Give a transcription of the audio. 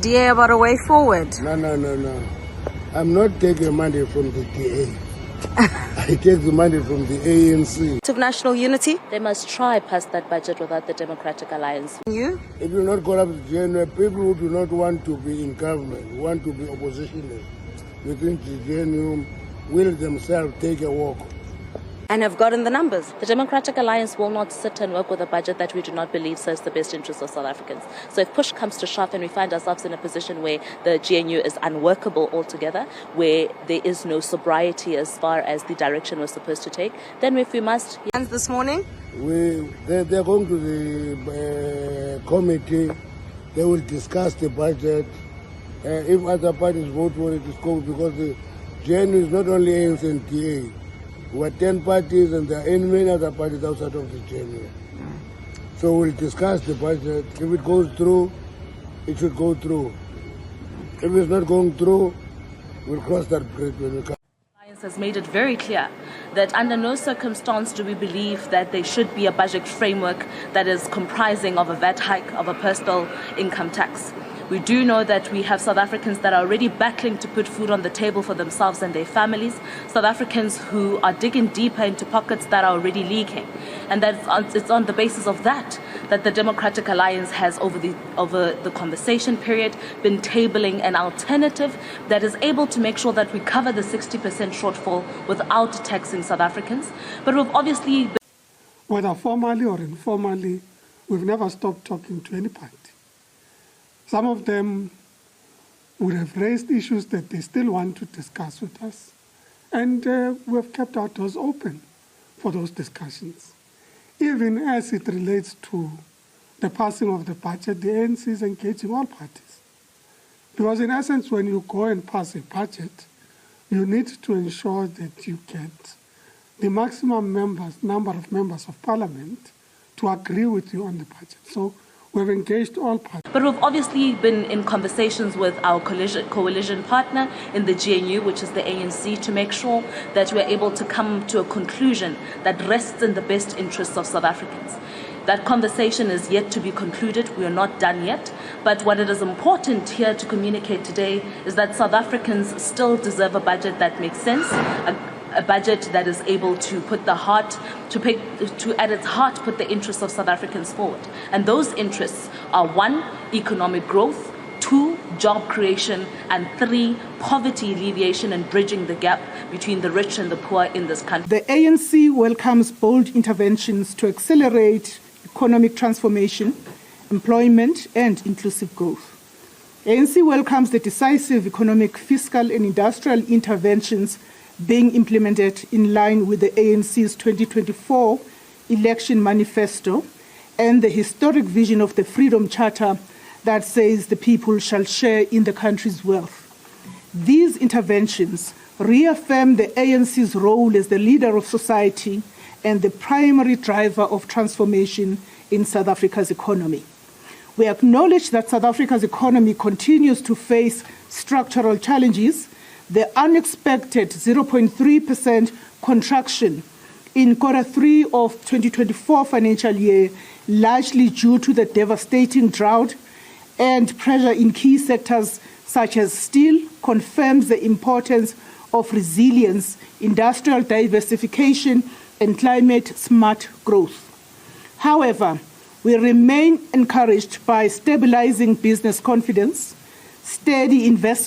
DA about a way forward? No. I'm not taking money from the DA. I take the money from the ANC. Of national unity? They must try past that budget without the Democratic Alliance. You? It will not collapse the GNU. People who do not want to be in government, want to be oppositionists within the GNU, will themselves take a walk. And have gotten the numbers. The Democratic Alliance will not sit and work with a budget that we do not believe serves the best interests of South Africans. So if push comes to shove and we find ourselves in a position where the GNU is unworkable altogether, where there is no sobriety as far as the direction we're supposed to take, then if we must... This morning? They're going to the committee. They will discuss the budget. If other parties vote for it, it's cool, because the GNU is not only ANC and DA. We are 10 parties and there are many other parties outside of the GNU. So we'll discuss the budget. If it goes through, it should go through. If it's not going through, we'll cross that bridge when we come. The Alliance has made it very clear that under no circumstance do we believe that there should be a budget framework that is comprising of a VAT hike, of a personal income tax. We do know that we have South Africans that are already battling to put food on the table for themselves and their families, South Africans who are digging deeper into pockets that are already leaking. And it's on the basis of that the Democratic Alliance has, over the conversation period, been tabling an alternative that is able to make sure that we cover the 60% shortfall without taxing South Africans. But we've obviously... Whether formally or informally, we've never stopped talking to any party. Some of them would have raised issues that they still want to discuss with us. And we've kept our doors open for those discussions. Even as it relates to the passing of the budget, the ANC is engaging all parties. Because in essence, when you go and pass a budget, you need to ensure that you get the maximum number of members of parliament to agree with you on the budget. So we've engaged all parties. But we've obviously been in conversations with our coalition partner in the GNU, which is the ANC, to make sure that we're able to come to a conclusion that rests in the best interests of South Africans. That conversation is yet to be concluded. We are not done yet. But what it is important here to communicate today is that South Africans still deserve a budget that makes sense, a budget that is able to put the heart, to at its heart put the interests of South Africans forward. And those interests are 1, economic growth, 2, job creation, and 3, poverty alleviation and bridging the gap between the rich and the poor in this country. The ANC welcomes bold interventions to accelerate economic transformation, employment, and inclusive growth. ANC welcomes the decisive economic, fiscal, and industrial interventions being implemented in line with the ANC's 2024 election manifesto and the historic vision of the Freedom Charter that says the people shall share in the country's wealth. These interventions reaffirm the ANC's role as the leader of society and the primary driver of transformation in South Africa's economy. We acknowledge that South Africa's economy continues to face structural challenges. The unexpected 0.3% contraction in Q3 of 2024 financial year, largely due to the devastating drought and pressure in key sectors such as steel, confirms the importance of resilience, industrial diversification, and climate-smart growth. However, we remain encouraged by stabilizing business confidence, steady investment,